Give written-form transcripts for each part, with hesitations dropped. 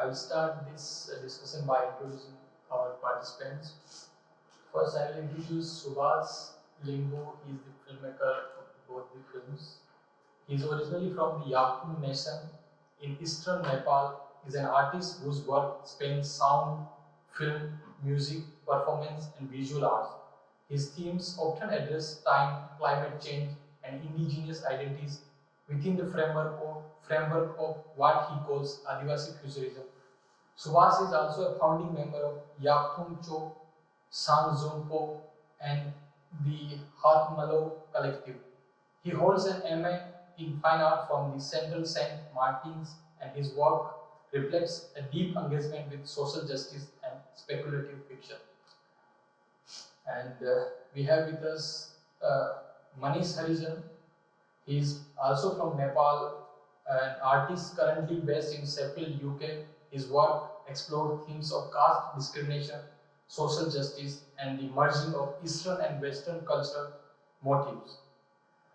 I will start this discussion by introducing our participants. First, I will introduce Subash Limbu. He is the filmmaker of both the films. He is originally from the Yakthung Nation in eastern Nepal. He is an artist whose work spans sound, film, music, performance, and visual arts. His themes often address time, climate change, and indigenous identities within the framework of what he calls Adivasi Futurism. Subhas is also a founding member of Yakthung Cho, Sangzongpo, and the Hatmalo Collective. He holds an MA in Fine Art from the Central Saint Martins, and his work reflects a deep engagement with social justice and speculative fiction. And we have with us Manish Harijan. He is also from Nepal, an artist currently based in Sheffield, UK. His work explored themes of caste discrimination, social justice, and the merging of Eastern and Western cultural motifs.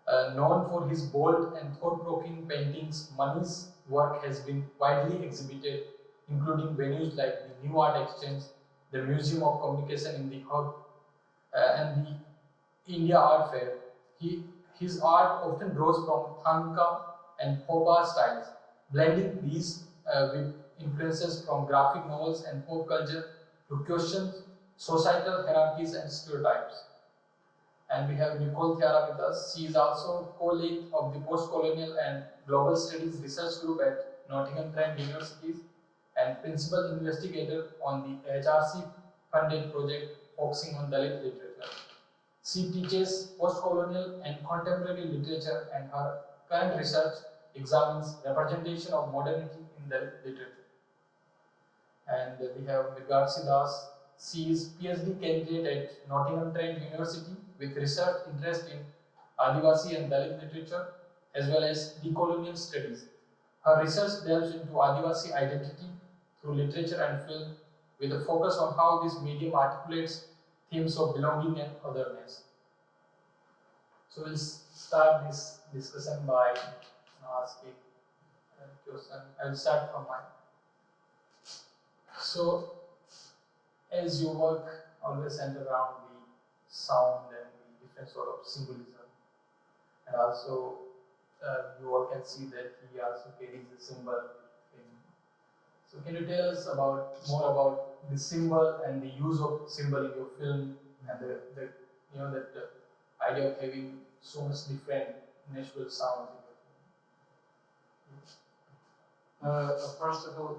Known for his bold and thought-provoking paintings, Manish's work has been widely exhibited, including venues like the New Art Exchange, the Museum of Communication in the Hub, and the India Art Fair. His art often draws from Thangka and Thopa styles, blending these with influences from graphic novels and pop culture to question societal hierarchies and stereotypes. And we have Nicole Thiara with us. She is also co-lead of the Post-Colonial and Global Studies Research Group at Nottingham Trent University and principal investigator on the HRC-funded project focusing on Dalit literature. She teaches post-colonial and contemporary literature, and her current research examines representation of modernity in Dalit literature. And we have Mirgarsi Das. She is PhD candidate at Nottingham Trent University with research interest in Adivasi and Dalit literature as well as decolonial studies. Her research delves into Adivasi identity through literature and film with a focus on how this medium articulates themes of belonging and otherness. So we'll start this discussion by asking a question. I'll start from mine. So, as your work always centers around the sound and the different sort of symbolism, and also you all can see that he also carries a symbol with him. So, can you tell us more about the symbol and the use of symbol in your film, and the idea of having so much different natural sounds in your film? First of all,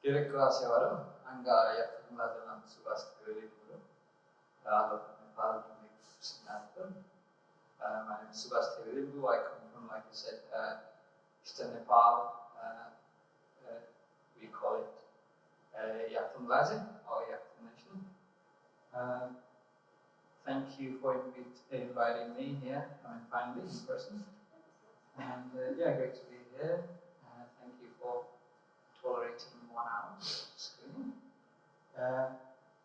kira-kira siapa? Angga Yakthung Ladhamba Subash Thebe Limbu. Nepal my name is Subash Thebe Limbu. I come from, like you said, Eastern Nepal. We call it Yakthung Laze or Yakthung Nation. Thank you for inviting me here. Finally in person. And yeah, great to be here. Thank you for tolerating 1 hour screening.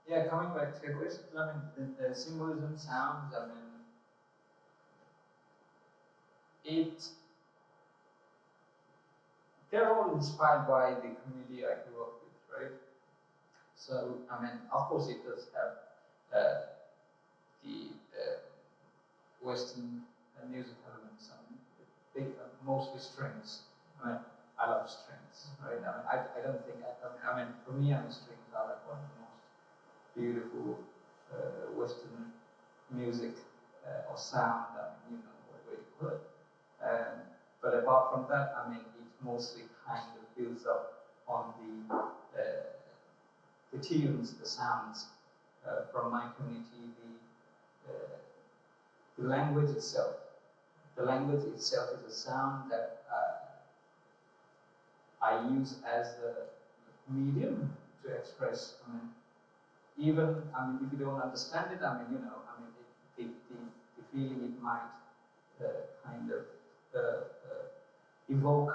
Yeah, coming back to your question, the symbolism, sounds, they're all inspired by the community I grew up with, right? So, of course it does have the Western music elements, mostly strings. I love strings, right? I don't think, for me, strings are like one of the most beautiful Western music or sound, what you put it. But apart from that, it mostly kind of builds up on the tunes, the sounds from my community, the language itself. The language itself is a sound that I use as a medium to express. Even if you don't understand it, the feeling it might kind of evoke,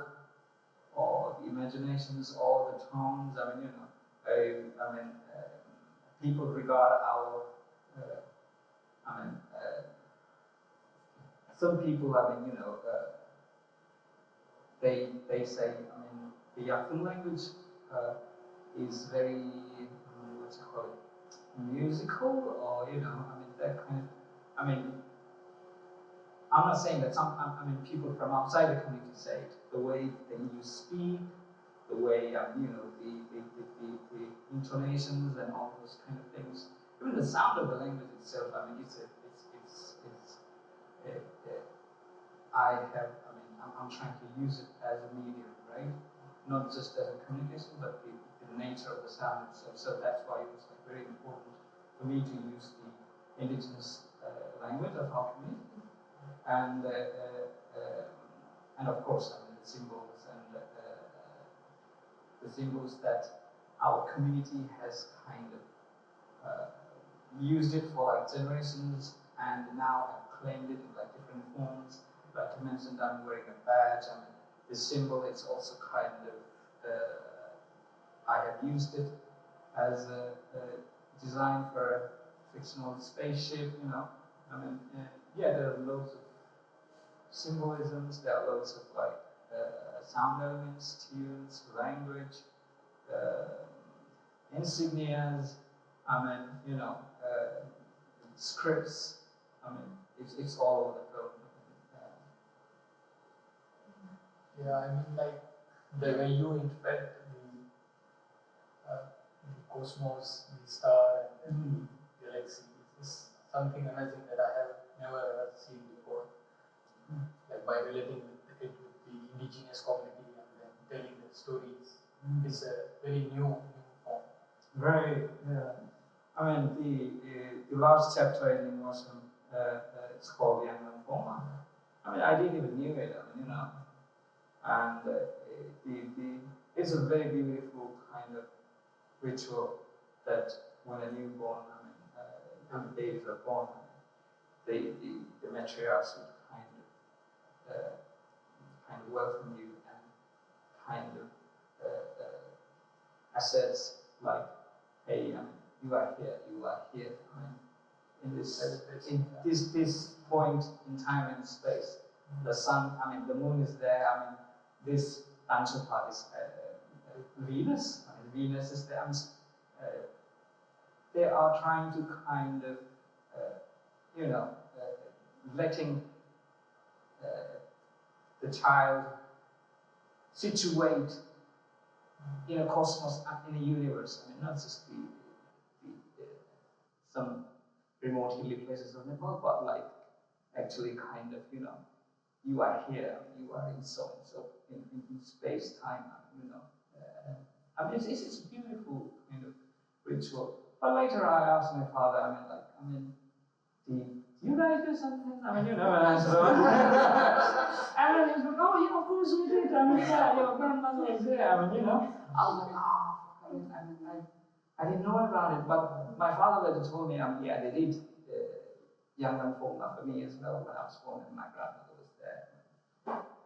or the imaginations, or the tones. People regard our. Some people, they say, the Yakthung language is very, what you call it, musical, or you know, I mean that kind of, I mean, I'm not saying that sometimes, I mean, people from outside the community say it, the way that you speak, the way, you know, the intonations and all those kind of things, even the sound of the language itself, I mean, I have, I mean, I'm trying to use it as a medium, right? Not just as a communication, but the nature of the sound itself. So that's why it was like very important for me to use the indigenous language of our community, and of course, I mean, the symbols and the symbols that our community has kind of used it for like generations, and now have claimed it in like different forms. Like you mentioned, I'm wearing a badge. I mean, the symbol, it's also kind of, I have used it as a design for a fictional spaceship, you know. I mean, yeah, there are loads of symbolisms, there are loads of like sound elements, tunes, language, insignias, I mean, you know, scripts. I mean, it's all over the film. Yeah, I mean, like the way you interpret the cosmos, the star, and the galaxy is something amazing that I have never ever seen before. Like by relating it with the indigenous community and then telling the stories is a very new form. Very, yeah. I mean, the last chapter in Ningwasum, it's called Ningwasum. I mean, I didn't even knew it. I mean, you know, and it's a very beautiful kind of ritual that when a newborn, when babies are born, the matriarchs would kind of welcome you and kind of assess like, hey, I mean, you are here. I mean, in this point in time and space, the sun, I mean, the moon is there. I mean, this Panchapad is Venus. I mean, Venus is there. They are trying to kind of, you know, letting the child situate in a cosmos and in a universe. I mean, not just some remote hilly places of Nepal, but like actually kind of, you know, you are here, you are in so and so in space time, you know. I mean, it's a beautiful kind of ritual. But later I asked my father, do you guys do something? I mean, you know, and I said, and then he's like, oh, yeah, of course we did. I mean, yeah, your grandmother was there. I mean, you know, I was like, oh, I didn't know about it. But my father later told me, yeah, they did Yangan formula for me as well when I was born, and my grandmother was there.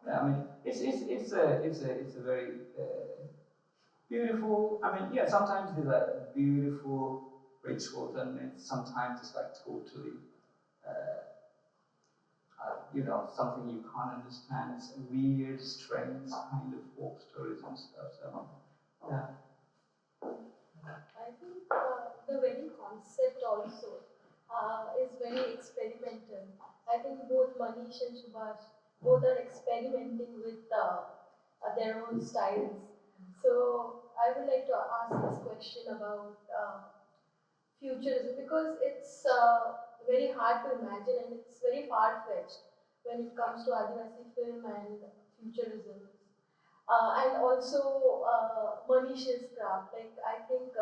Yeah, I mean, it's a very beautiful. I mean, yeah, sometimes these are beautiful rituals, and sometimes it's like totally, you know, something you can't understand. It's weird, strange kind of folk stories and stuff. So, yeah. I think the very concept also is very experimental. I think both Manish and Subash both are experimenting with their own styles. So I would like to ask this question about futurism because it's very hard to imagine and it's very far-fetched when it comes to Adivasi film and futurism. And also Manish's craft. Like I think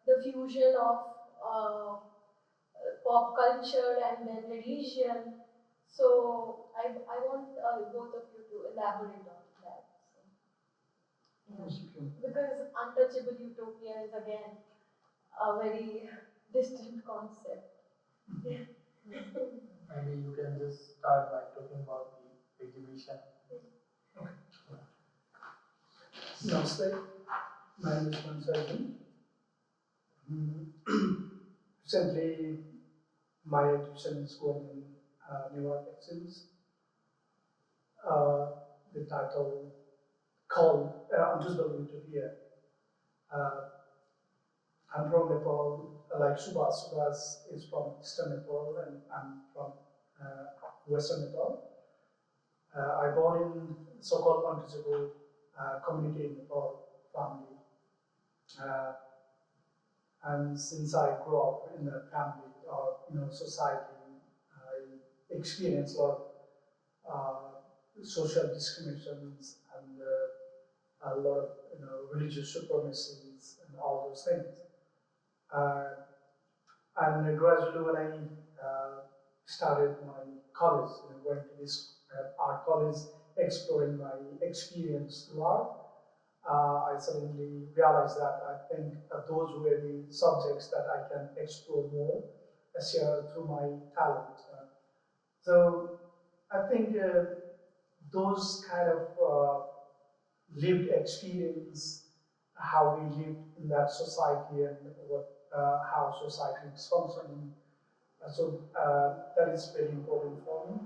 the fusion of pop culture and then religion. So I want both of you to elaborate on that. So, yeah. Because untouchable utopia is again a very distant concept. Maybe you can just start by talking about the exhibition. Okay. Namaste. My name is Harijan. Recently, my exhibition is going in New York Exchange. The title called Untouchable Utopia. Uh, I'm from Nepal, like Subhas. Subhas is from Eastern Nepal, and I'm from Western Nepal. I born in so-called untouchable community in Nepal, family. Uh, and since I grew up in a family or society, I experienced a lot of social discriminations and a lot of religious supremacies and all those things. And gradually, when I started my college, going to this art college, exploring my experience through art, I suddenly realized that I think those were the subjects that I can explore more, share through my talent. So I think those kind of lived experience, how we lived in that society and how society is functioning. That is very important for me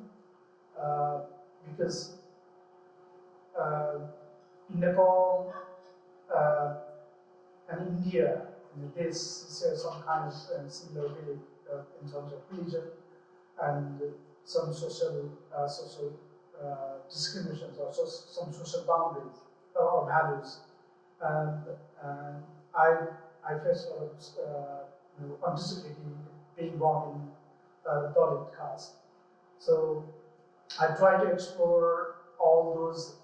because in Nepal and India, they share some kind of similar belief in terms of religion and some social discriminations or some social boundaries or values. And I faced a lot of anticipating being born in Dalit caste. So I try to explore all those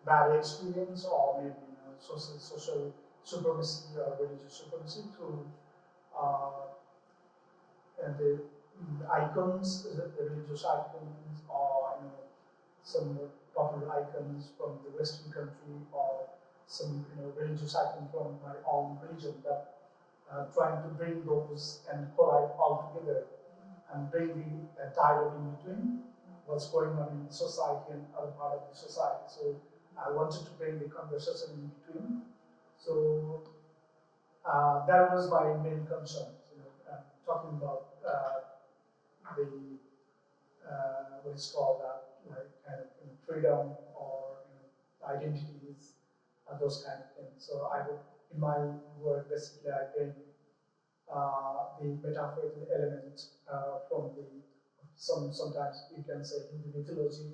bad experience or maybe social supremacy or religious supremacy through and the icons, the religious icons, or some popular icons from the Western country, or some religious icon from my own religion. That trying to bring those and collide all together and bring the dialogue in between what's going on in the society and other part of the society. So I wanted to bring the conversation in between. So that was my main concern. Talking about the what is called like kind of freedom or identities, those kind of things. So I would, in my work, basically I bring the metaphorical elements from the sometimes you can say Hindu mythology,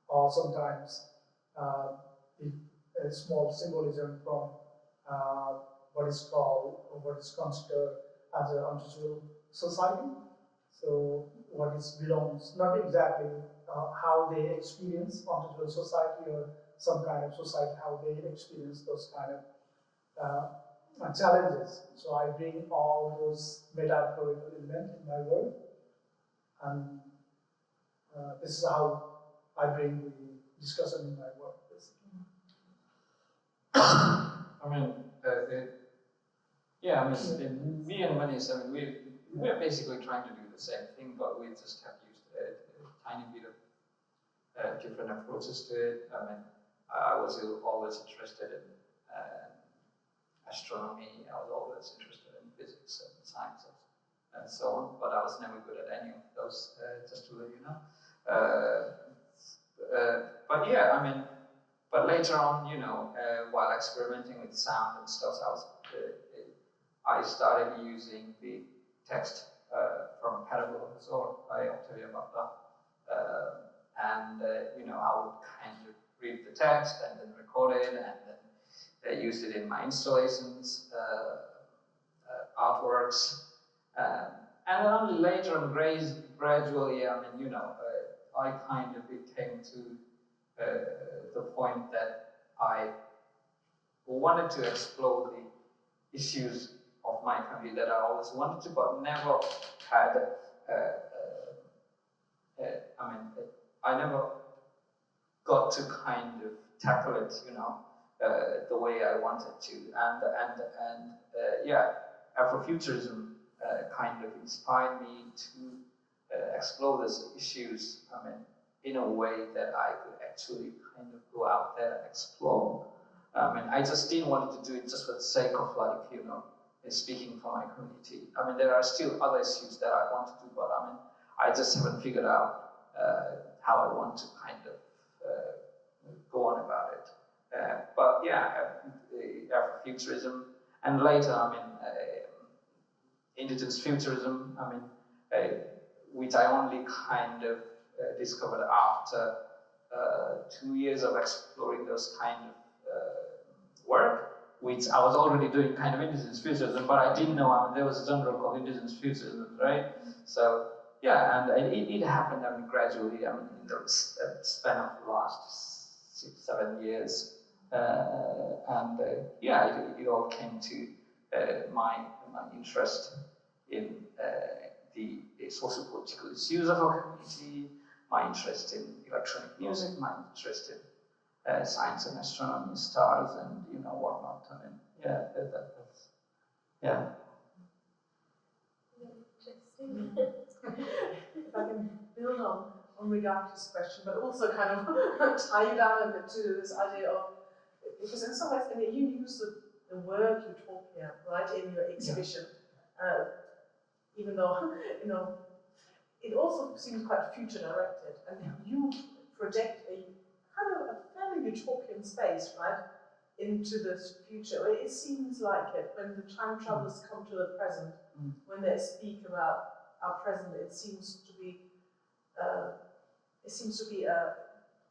or sometimes the small symbolism from what is called or what is considered as an untouchable society. So what is belongs, not exactly how they experience untouchable society or some kind of society, how they experience those kind of challenges. So I bring all those metaphorical elements in my work, and this is how I bring the discussion in my work. I mean, yeah, I mean, me and Manish, I mean, we're basically trying to do the same thing, but we just have used a tiny bit of different approaches to it. I mean, I was always interested in astronomy. I was always interested in physics and sciences and so on, but I was never good at any of those, just to let you know. But yeah, I mean, but later on, while experimenting with sound and stuff, I started using the text from Parable of the Sword by Octavia Butler. And I would kind of read the text and then record it and then use it in my installations, artworks. And then only later on, gradually, I mean, I kind of came to the point that I wanted to explore the issues of my country that I always wanted to, but never had. I never got to kind of tackle it, the way I wanted to, and yeah, Afrofuturism kind of inspired me to explore these issues. I mean, in a way that I could actually kind of go out there and explore. I mean, I just didn't want to do it just for the sake of speaking for my community. I mean, there are still other issues that I want to do, but I mean, I just haven't figured out how I want to kind of go on about it. But yeah, Futurism, and later, I mean, Indigenous Futurism, I mean, which I only kind of discovered after 2 years of exploring those kind of work, which I was already doing kind of Indigenous Futurism, but I didn't know, I mean, there was a genre called Indigenous Futurism, right? So, yeah, and it happened, I mean, gradually, I mean, in the span of the last 6-7 years. Yeah, it all came to my interest in the socio-political issues of our community, my interest in electronic music, my interest in science and astronomy, stars, and whatnot. I mean, yeah, that's yeah. Interesting. If I can build on Rigati's question, but also kind of tie you down a bit to this idea of, because in some ways, I mean, you use the word utopia, right, in your exhibition, even though, it also seems quite future directed, and you project a kind of a fairly utopian space, right, into this future. It seems like it, when the time travelers come to the present, when they speak about our present, it seems to be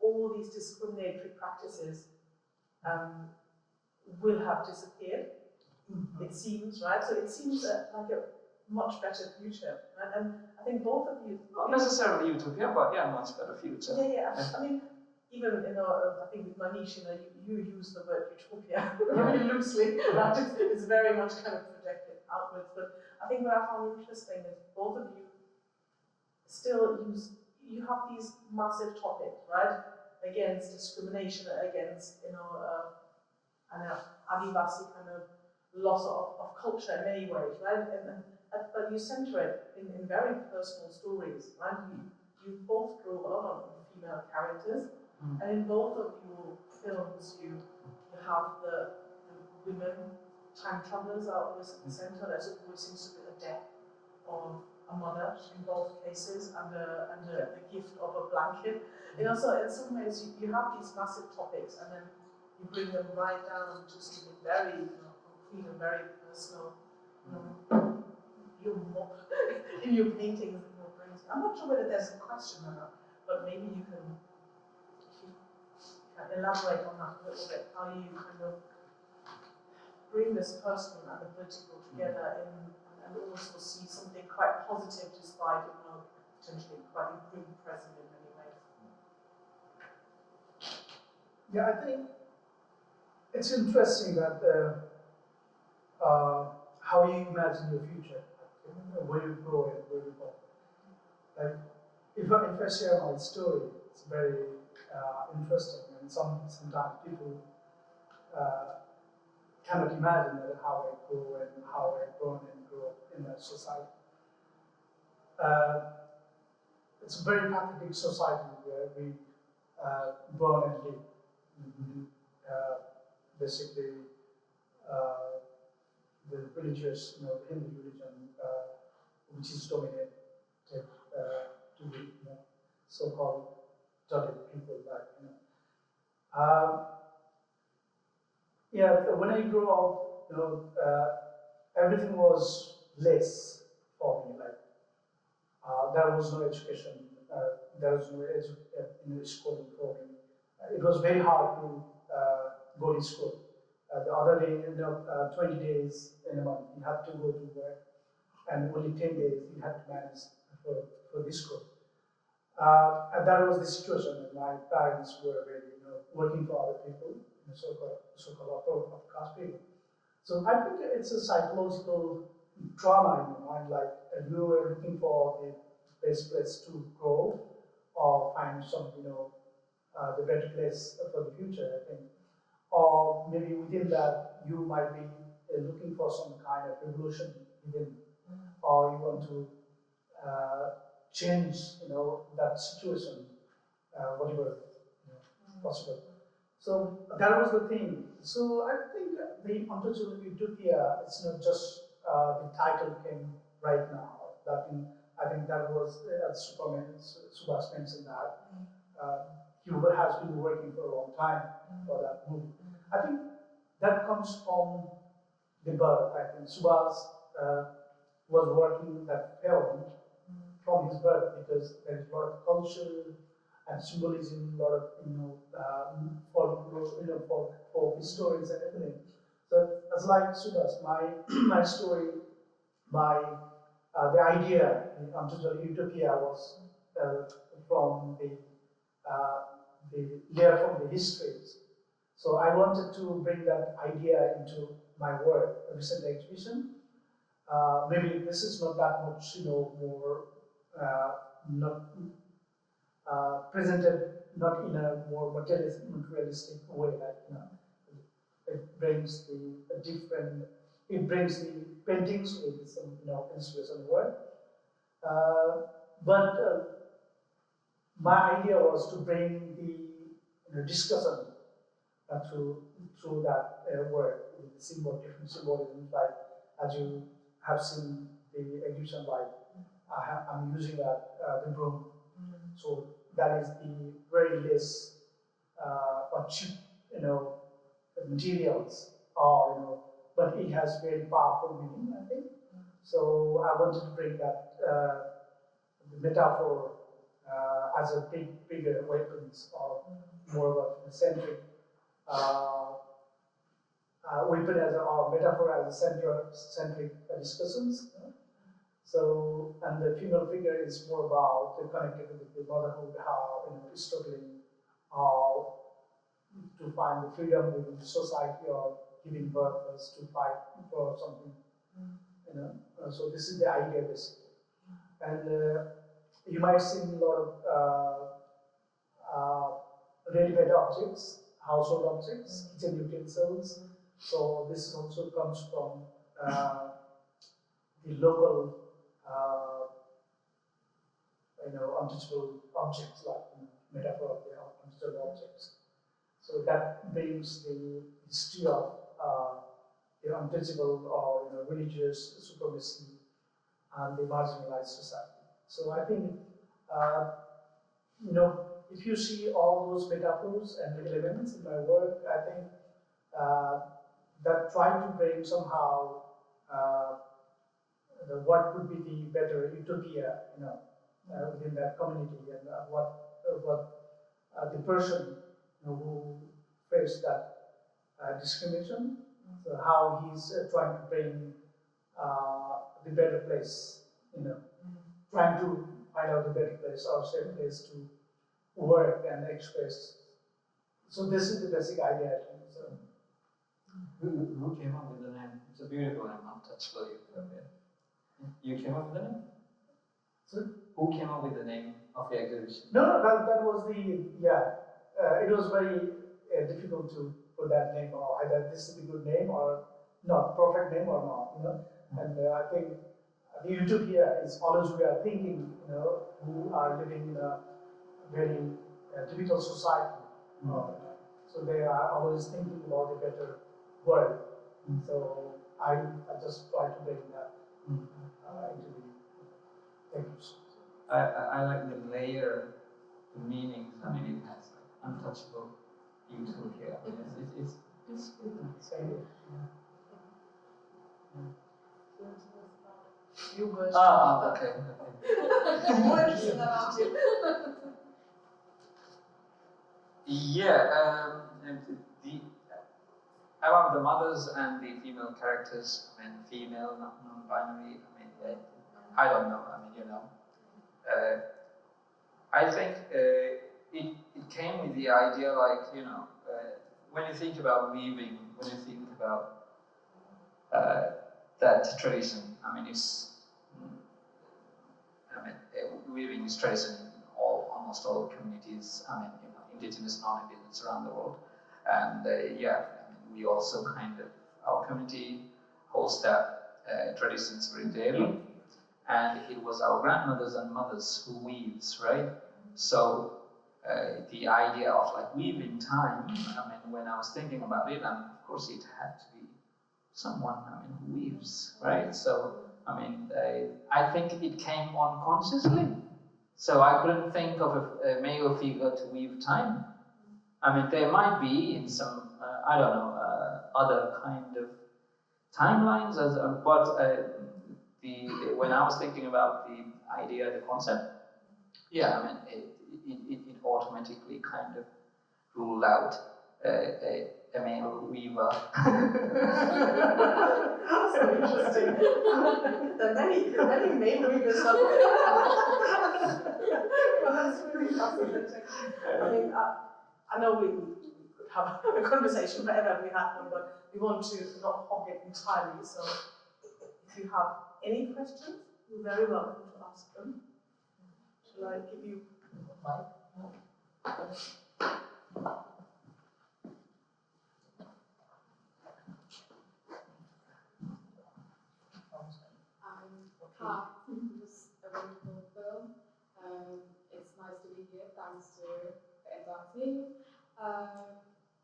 all these discriminatory practices will have disappeared. It seems, right? So it seems like a much better future, right? And I think both of you, not necessarily utopia, but yeah, much better future. Yeah. I mean, even I think with Manish, you use the word utopia very loosely. Right? It's very much kind of projected outwards. But I think what I found interesting is both of you still you have these massive topics, right? Against discrimination, against Adivasi kind of loss of culture in many ways, right? But you center it in very personal stories, right? You both drew a lot on female characters, and in both of your films, you have the women time travelers are always at the center. There's always seems to be a death of a mother in both cases, and the gift of a blanket. So in some ways, you have these massive topics, and then you bring them right down to something very concrete and very personal. In your paintings and your brings. I'm not sure whether there's a question or not, but maybe you can elaborate on that a little bit, how you kind of bring this personal and the political together and also see something quite positive despite potentially quite improved present in many ways. Yeah, I think it's interesting that how you imagine your future, where you grow and where you go. Like, if I share my story, it's very interesting, and sometimes people cannot imagine how I grew and how I grown and grew up in that society. It's a very pathetic society where we born and live. Basically, the religious, the Hindu religion, which is dominated to the so-called Dalit people, when I grew up, everything was less for me. There was no education, there was no schooling for me. It was very hard to go to school. The other day, 20 days in a month, you have to go to work, and only 10 days you have to manage for this school. And that was the situation. My parents were really, working for other people, so-called upper class people. So I think it's a psychological trauma in your mind, like you were looking for the best place to grow or find some, the better place for the future, I think. Or maybe within that, you might be looking for some kind of revolution within, or you want to change, that situation, whatever possible. So that was the thing. So I think the untouchable utopia, it's not just the title came right now. I think that was Subash mentioned that. He has been working for a long time for that movie. I think that comes comes from the birth. I think Subash was working that film from his birth because there is a lot of culture and symbolism, a lot of folk stories and everything. So it's like Subash, my story, the idea in Digital Utopia was from layer from the histories. So I wanted to bring that idea into my work, a recent exhibition. Maybe this is not that much, more not presented not in a more materialistic way, like it brings the paintings with some inspiration work. But my idea was to bring the discussion through that work with the different symbolism, like as you have seen the exhibition, like I'm using the broom. So that is the very less or cheap, materials, but it has very powerful meaning, I think. So I wanted to bring that the metaphor as a bigger weapons, or more of a centric weapon or metaphor as a centric discussions. So, and the female figure is more about connected with the motherhood, how struggling, how to find the freedom within the society, or giving birth to fight for something. So this is the idea basically. And you might see a lot of ready-made objects, household objects, kitchen utensils. So this also comes from the local, untouchable objects, like metaphor of the untouchable objects. So that brings the history of the untouchable or religious supremacy and the marginalized society. So I think if you see all those metaphors and elements in my work, I think that try to bring somehow what could be the better utopia, within that community, and what the person who faced that discrimination, so how he's trying to bring the better place, trying to find out the better place or safe place to work and express. So this is the basic idea, I think. So. Who came up with the name? It's a beautiful name, Untouchable Utopia. You came up with the name? Sorry? Who came up with the name of the exhibition? No, that was it was very difficult to put that name, or either this is a good name or not, perfect name or not, And I think the utopia is always we are thinking, who are living in a very typical society. So they are always thinking about a better world. So I just try to bring that into the exhibition. I like the layer, the meanings. I mean, it has like untouchable utopia. It's good. You were okay. more interesting about you. Yeah, about the mothers and the female characters, I mean, female, non-binary, I don't know, I think it came with the idea, like, when you think about weaving, when you think about that tradition, weaving is tradition in almost all communities, indigenous, non-indigenous around the world. And we also our community holds that traditions very dearly. And it was our grandmothers and mothers who weaves, right? So the idea of like weaving time, when I was thinking about it, and of course it had to be someone, who weaves, right? So, I think it came unconsciously. So I couldn't think of a male figure to weave time. There might be in some, other kind of timelines. When I was thinking about the idea, the concept, yeah, I mean, it automatically kind of ruled out a male weaver. So interesting. There are many male weavers out there. Well, that's really fascinating. I mean, I know we could have a conversation forever if we had one, but we want to not hog it entirely. So if you have any questions, you're very welcome to ask them. Shall I give you a mic? Hi, it was a wonderful film. It's nice to be here, thanks to the entire team.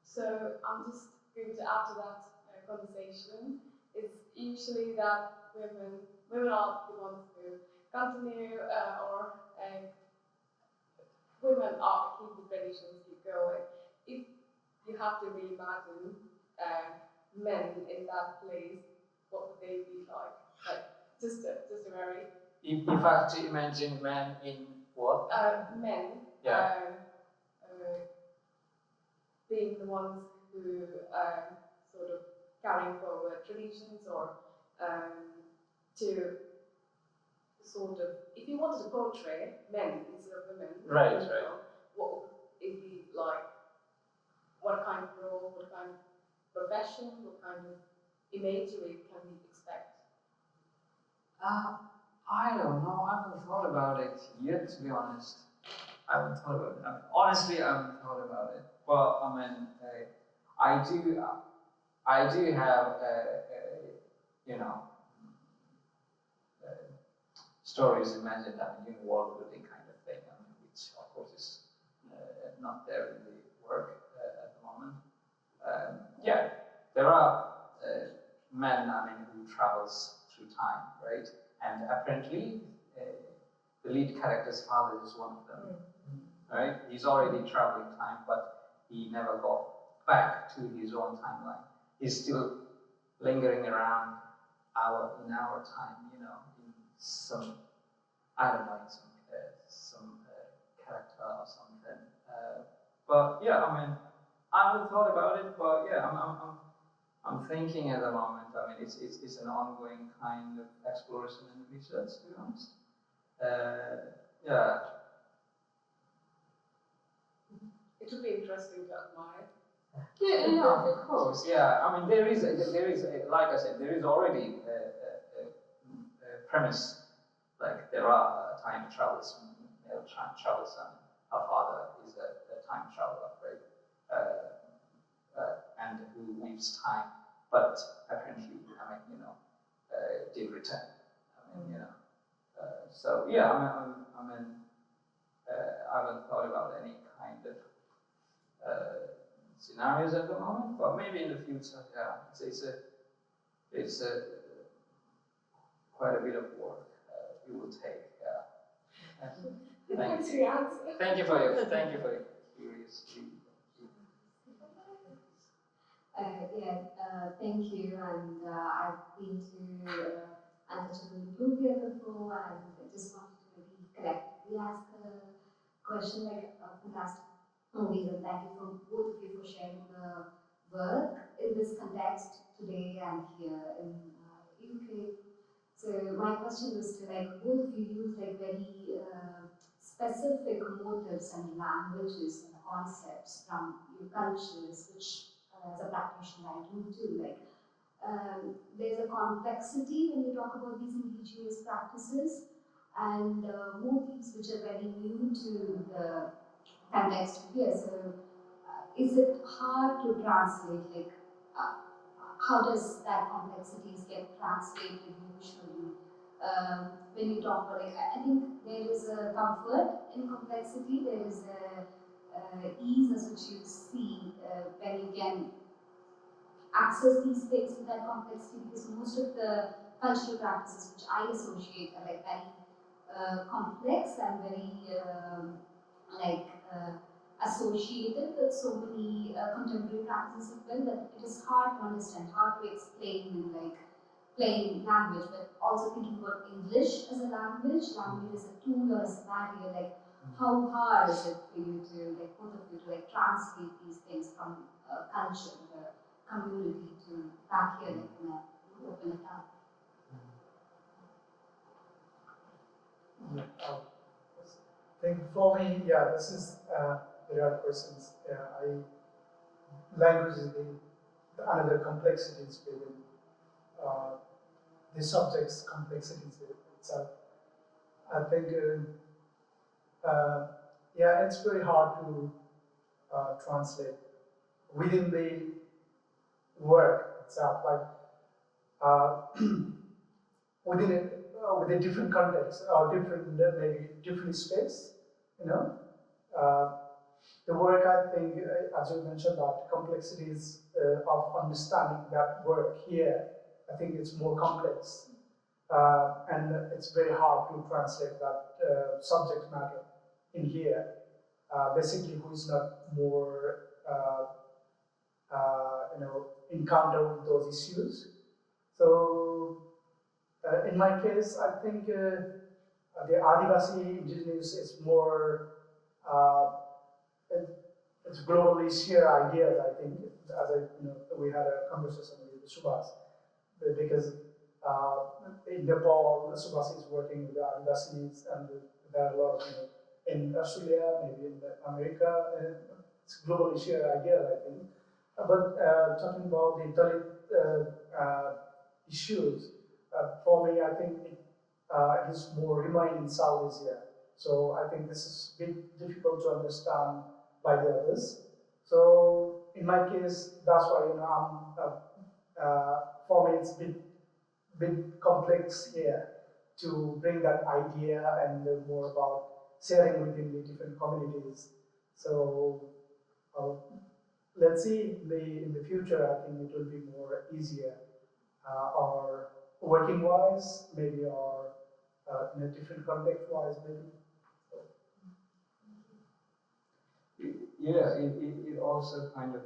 So I'm just going to add to that conversation. It's usually that women are the ones who continue or women are keep the traditions keep going. If you have to reimagine men in that place, what would they be like? Just a very. If I have to imagine men in what? Men. Yeah. Being the ones who sort of carrying forward traditions or to sort of, if you wanted to portray men instead of women, right. What would it be like? What kind of role, what kind of profession, what kind of imagery can we expect? I don't know. I haven't thought about it yet, to be honest. I haven't thought about it. I mean, honestly, I haven't thought about it. But I mean, I do have, you know, stories imagined. I mean, world building kind of thing. I mean, which of course is not there in the work at the moment. Yeah, there are men. I mean, who travels through time, right? And apparently, the lead character's father is one of them, right? He's already traveling time, but he never got back to his own timeline. He's still lingering around in our time, you know, in some, I don't know, in some character or something. But yeah, I mean, I haven't thought about it, but yeah, I'm thinking at the moment. I mean, it's an ongoing kind of exploration and research, to be honest. Yeah. It would be interesting to admire. Yeah, of course. Yeah, I mean, there is like I said, there is already a premise. Like there are time travelers, male time travelers, and her father is a time traveler, right? And who weaves time, but apparently, I mean, you know, did return. I mean, you know. So yeah, I haven't thought about any kind of scenarios at the moment, but maybe in the future, yeah, it's quite a bit of work it will take. Yeah. Thank you. Thank you for your curiosity. Thank you. And I've been to Untouchable India before, and I just wanted to maybe collectively ask a question like fantastic movies, and thank you for both of you for sharing the work in this context today and here in UK. So my question was to like both of you use like very specific motives and languages and concepts from your cultures, which as a practitioner I do too. Like there's a complexity when you talk about these indigenous practices and motifs which are very new to the context here. So is it hard to translate? Like how does that complexities get translated usually? When you talk about, like, I think there is a comfort in complexity, there is a ease as which you see when you can access these things with that complexity, because most of the cultural practices which I associate are like very complex and very associated with so many contemporary practices as well that it is hard to understand, hard to explain in like plain language, but also thinking about English as a language as a tool or as a barrier, like how hard is it for you to, like both of you, to like translate these things from culture, the community to back here, like open it up? Yeah, I think for me, yeah, this is there are questions. Language is another complexities within the subject's complexities itself. I think, yeah, it's very hard to translate within the work itself, like within a different context or different maybe different space, you know. The work, I think, as you mentioned, that complexities of understanding that work here, I think it's more complex, and it's very hard to translate that subject matter in here. Basically, who is not more, encounter with those issues. So, in my case, I think the Adivasi indigenous is more. It's globally shared ideas, I think, as we had a conversation with Subash, because in Nepal, Subash is working with the Adivasis, and there are a lot of, in Australia, maybe in America, it's globally shared ideas, I think. But talking about the Dalit issues, for me, I think it is more remain in South Asia. So I think this is a bit difficult to understand by the others. So in my case, that's why for me it's a bit complex here to bring that idea and more about sharing within the different communities. So let's see in the future. I think it will be more easier, or working wise maybe, or in a different context wise maybe. Yeah, it also kind of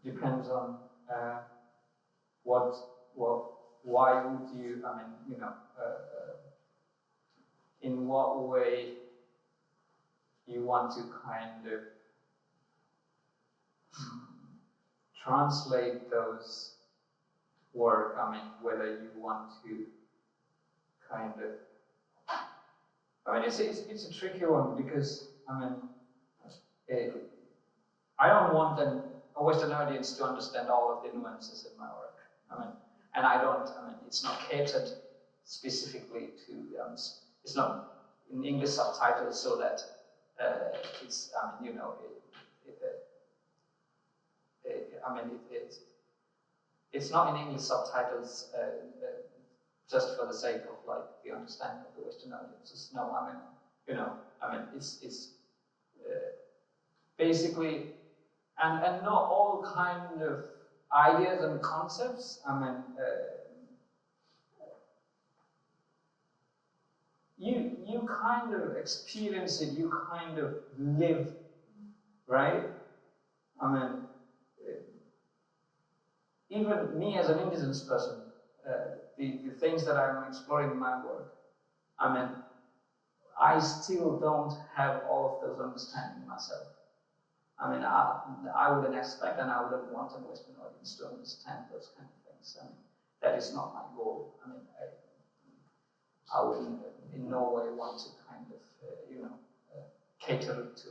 depends on why would you, in what way you want to kind of translate those work, whether you want to kind of, it's a tricky one because, I don't want a Western audience to understand all of the nuances in my work. And I don't, it's not catered specifically to, it's not in English subtitles so that it's, it's not in English subtitles just for the sake of like the understanding of the Western audiences. No, it's basically, and not all kind of ideas and concepts. You kind of experience it. You kind of live, right? Even me as an indigenous person, the things that I'm exploring in my work, I still don't have all of those understanding myself. I wouldn't expect and I wouldn't want a Western audience to understand those kind of things. That is not my goal. I wouldn't in no way want to kind of, cater to,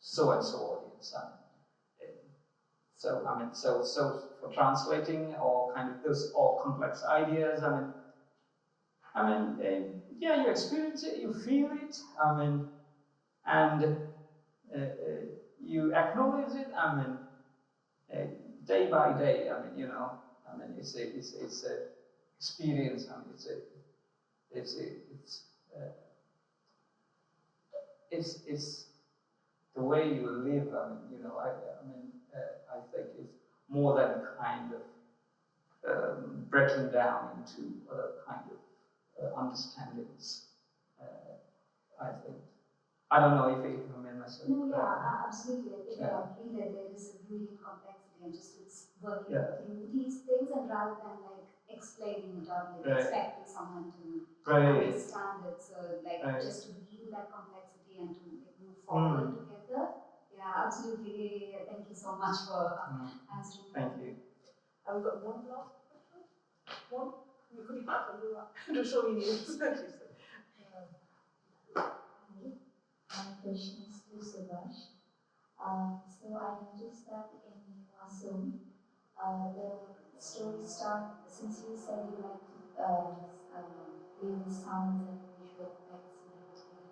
so and so audience. So for translating or kind of those all complex ideas, yeah, you experience it, you feel it, and you acknowledge it. Day by day. It's a experience. It's the way you live. I think it's more than kind of breaking down into other kind of understandings. I think I don't know if you made myself. No, yeah, absolutely. I think I agree that there is a brilliant complexity and just it's working through these things and rather than like explaining it or like expecting someone to understand it. So like just to be in that complexity and to like move forward together. Yeah, absolutely. Thank you so much for answering. Thank you. Have we got one last question? One? We could be back on the show you need. My question is to Subash. So I noticed that in Ningwasum, the story starts, since you said you like to play with sounds and visual effects and everything.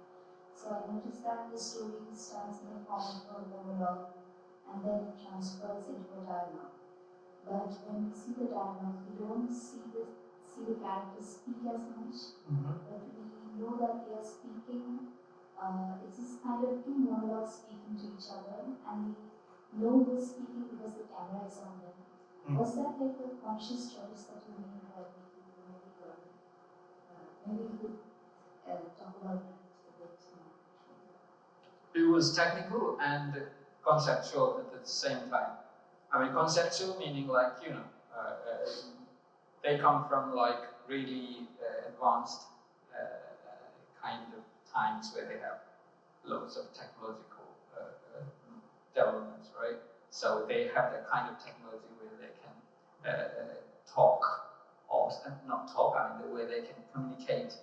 So I noticed that the story starts in the form of a monologue and then it transfers into a dialogue. But when we see the dialogue, we don't see the characters speak as much, but we know that they are speaking. It's this kind of two monologues speaking to each other, and we know who's speaking because the camera is on them. Was that like a conscious choice that you made while making the movie? Maybe you could talk about that a bit more. It was technical and conceptual at the same time. I mean, conceptual meaning like, you know, they come from like really advanced kind of times where they have loads of technological developments, right? So they have that kind of technology where they can talk, or not talk, I mean, where they can communicate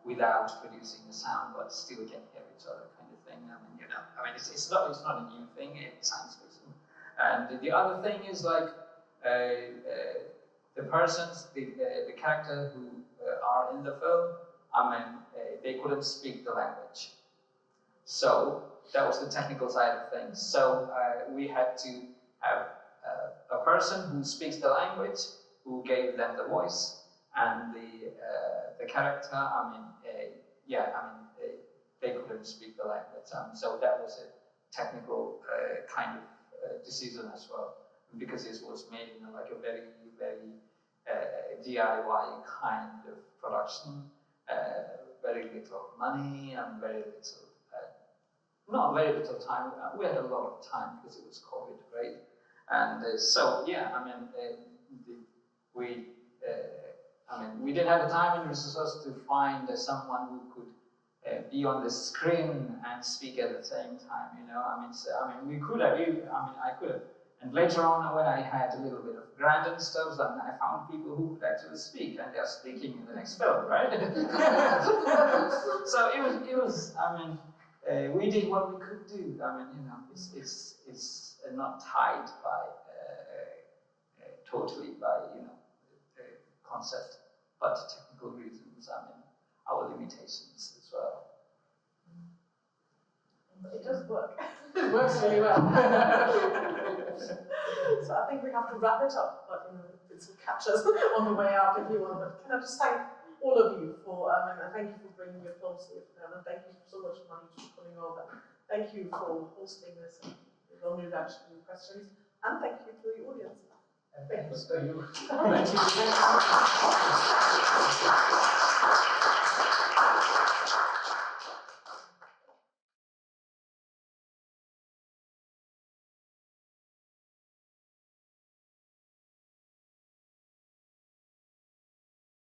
without producing a sound, but still can hear each other, kind of thing. I mean, you know, I mean, it's not a new thing in science fiction. And the other thing is like the persons, the character who are in the film, I mean, they couldn't speak the language. So that was the technical side of things. So we had to have a person who speaks the language, who gave them the voice, and the character. I mean, they couldn't speak the language. So that was a technical kind of decision as well, because this was made in like a very, very DIY kind of production. Very little money and very little, not very little time. We had a lot of time because it was COVID, right? And so, yeah, I mean, we didn't have the time and resources to find someone who could be on the screen and speak at the same time. You know, we could have. I could have. And later on, when I had a little bit of grant and stuff, I found people who could actually speak, and they're speaking in the next film, right? So it was. We did what we could do. I mean, you know, it's not tied by totally by concept, but technical reasons. I mean, our limitations as well. It does work. It works really well. So I think we have to wrap it up, but this will catch us on the way out if you want. But can I just thank all of you for, and thank you for bringing your films here, and thank you so much, Manish, for coming over. Thank you for hosting this and long answering questions, and thank you to the audience. And thanks to you. Thank you.